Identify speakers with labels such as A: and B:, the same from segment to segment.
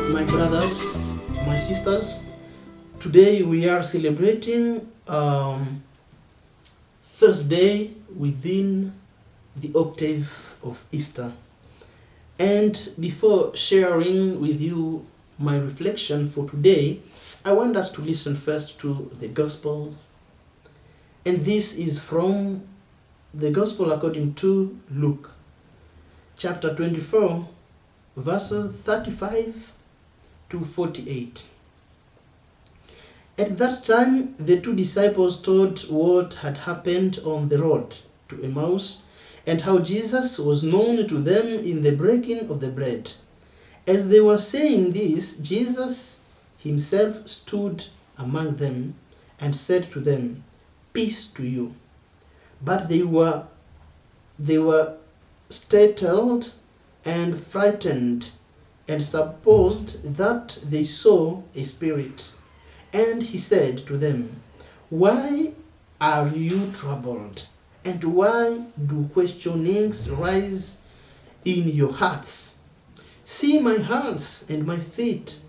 A: My brothers, my sisters, today we are celebrating Thursday within the octave of Easter. And before sharing with you my reflection for today, I want us to listen first to the Gospel. And this is from the Gospel according to Luke, chapter 24, verses 35 to 48. At that time, the two disciples told what had happened on the road to Emmaus and how Jesus was known to them in the breaking of the bread. As they were saying this, Jesus himself stood among them and said to them, "Peace to you." But they were startled and frightened and supposed that they saw a spirit. And he said to them, "Why are you troubled? And why do questionings rise in your hearts? See my hands and my feet,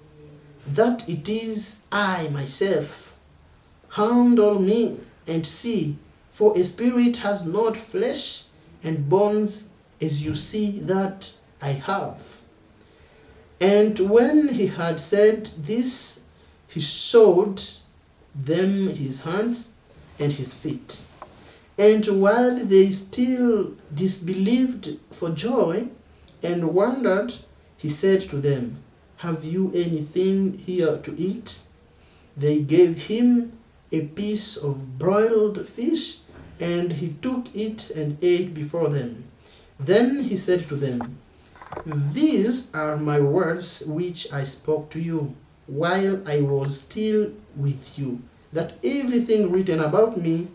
A: that it is I myself. Handle me and see, for a spirit has not flesh and bones as you see that I have." And when he had said this, he showed them his hands and his feet. And while they still disbelieved for joy and wondered, he said to them, "Have you anything here to eat?" They gave him a piece of broiled fish, and he took it and ate before them. Then he said to them, "These are my words which I spoke to you while I was still with you, that everything written about me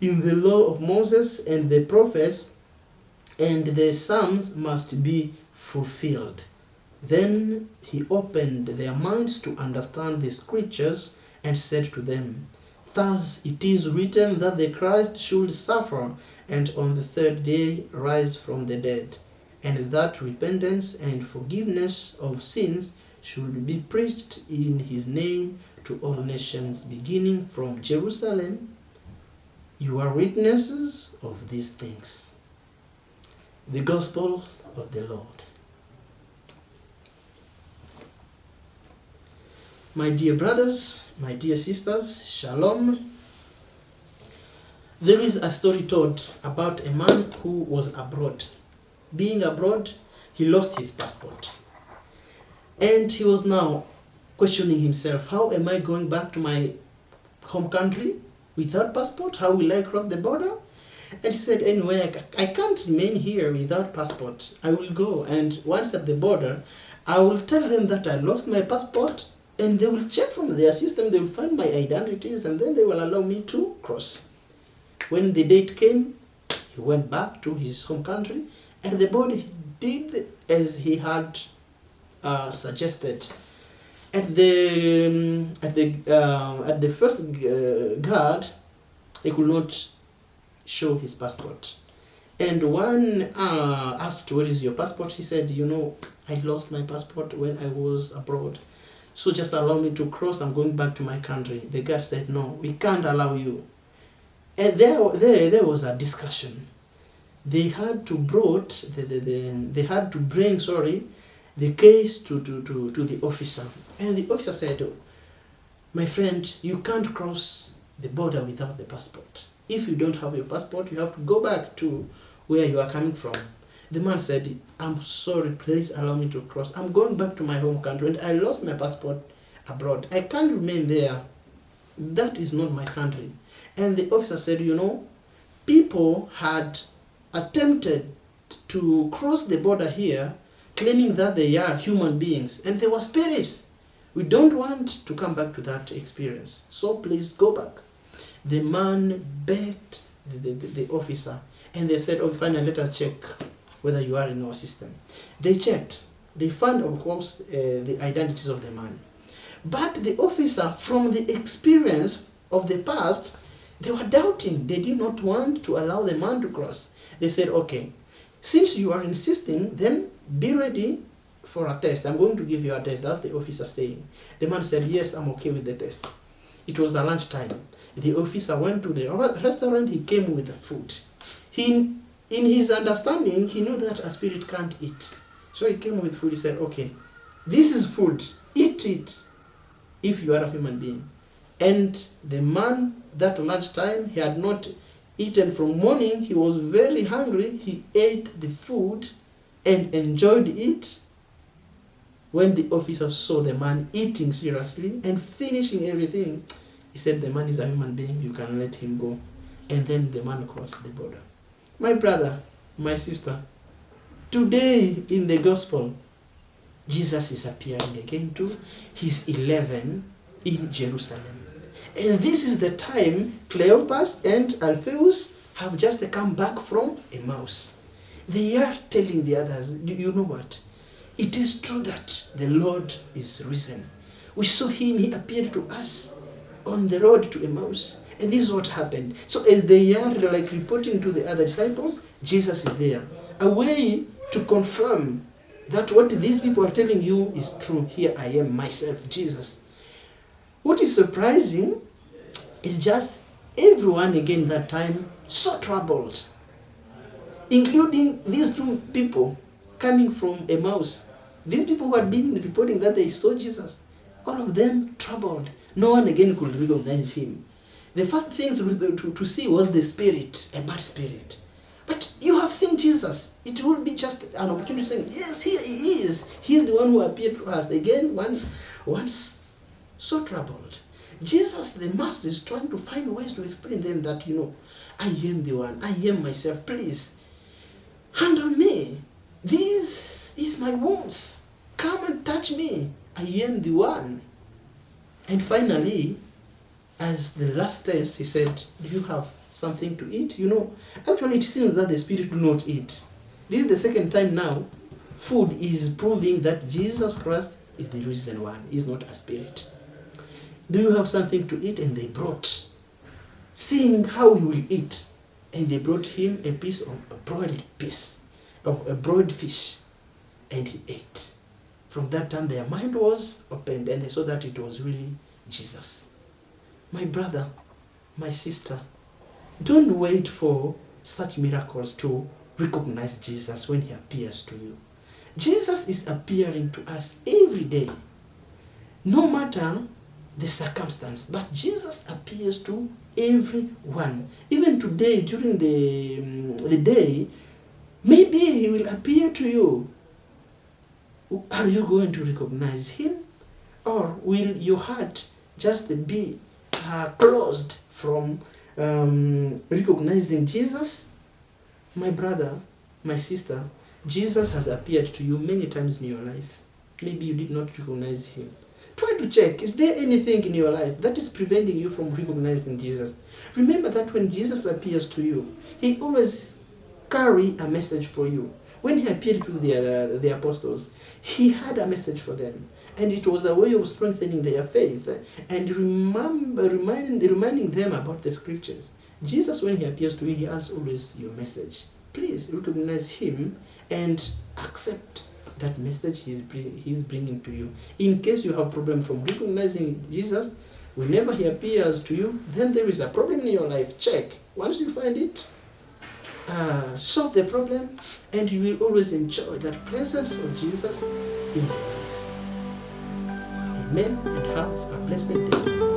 A: in the law of Moses and the prophets and the Psalms must be fulfilled." Then he opened their minds to understand the scriptures and said to them, "Thus it is written that the Christ should suffer and on the third day rise from the dead, and that repentance and forgiveness of sins should be preached in his name to all nations, beginning from Jerusalem. You are witnesses of these things." The Gospel of the Lord. My dear brothers, my dear sisters, Shalom. There is a story told about a man who was abroad. Being abroad, he lost his passport. And he was now questioning himself, how am I going back to my home country without passport? How will I cross the border? And he said, anyway, I can't remain here without passport. I will go, and once at the border, I will tell them that I lost my passport, and they will check from their system, they will find my identities, and then they will allow me to cross. When the date came, he went back to his home country. At the border, he did as he had suggested. At the first guard, he could not show his passport. And one asked, "Where is your passport?" He said, "I lost my passport when I was abroad. So just allow me to cross. I'm going back to my country." The guard said, "No, we can't allow you." And there was a discussion. They had to bring the case to the officer. And the officer said, "My friend, you can't cross the border without the passport. If you don't have your passport, you have to go back to where you are coming from." The man said, "I'm sorry, please allow me to cross. I'm going back to my home country and I lost my passport abroad. I can't remain there. That is not my country." And the officer said, people had attempted to cross the border here, claiming that they are human beings, and they were spirits. We don't want to come back to that experience. So please go back. The man begged the officer, and they said, "Okay, fine, let us check whether you are in our system." They checked. They found, of course, the identities of the man. But the officer, from the experience of the past, they were doubting. They did not want to allow the man to cross. They said, "Okay, since you are insisting, then be ready for a test. I'm going to give you a test. That's the officer saying. The man said, yes, I'm okay with the test. It was a lunchtime. The officer went to the restaurant. He came with the food. In his understanding, he knew that a spirit can't eat. So he came with food. He said, okay, this is food. Eat it if you are a human being. And the man, that lunchtime, he had not eaten from morning. He was very hungry. He ate the food and enjoyed it. When the officer saw the man eating seriously and finishing everything, he said, the man is a human being, you can let him go. And then the man crossed the border. My brother, my sister, today in the gospel, Jesus is appearing again too. He's 11 in Jerusalem. And this is the time Cleopas and Alphaeus have just come back from Emmaus. They are telling the others, you know what? It is true that the Lord is risen. We saw him, he appeared to us on the road to Emmaus. And this is what happened. So as they are like reporting to the other disciples, Jesus is there. A way to confirm that what these people are telling you is true. Here I am myself, Jesus. What is surprising is just everyone again that time so troubled, including these two people coming from Emmaus. These people who had been reporting that they saw Jesus, all of them troubled. No one again could recognize him. The first thing to see was the spirit, a bad spirit. But you have seen Jesus. It will be just an opportunity to say, yes, here he is. He is the one who appeared to us. Again, once so troubled. Jesus, the master, is trying to find ways to explain them that, I am the one. I am myself. Please, handle me. This is my wounds. Come and touch me. I am the one. And finally, as the last test, he said, do you have something to eat? Actually it seems that the spirit do not eat. This is the second time now. Food is proving that Jesus Christ is the risen one. He's not a spirit. Do you have something to eat? And they brought, seeing how he will eat, and they brought him a broiled fish, and he ate. From that time their mind was opened and they saw that it was really Jesus. My brother, my sister, don't wait for such miracles to recognize Jesus when he appears to you. Jesus is appearing to us every day, no matter the circumstance, but Jesus appears to everyone. Even today, during the day, maybe he will appear to you. Are you going to recognize him? Or will your heart just be closed from recognizing Jesus? My brother, my sister, Jesus has appeared to you many times in your life. Maybe you did not recognize him. Try to check, is there anything in your life that is preventing you from recognizing Jesus? Remember that when Jesus appears to you, he always carries a message for you. When he appeared to the apostles, he had a message for them. And it was a way of strengthening their faith and reminding them about the scriptures. Jesus, when he appears to you, he has always your message. Please recognize him and accept that message he's bringing to you. In case you have problem from recognizing Jesus, whenever he appears to you, then there is a problem in your life. Check. Once you find it, solve the problem, and you will always enjoy that presence of Jesus in your life. Amen, and have a blessed day.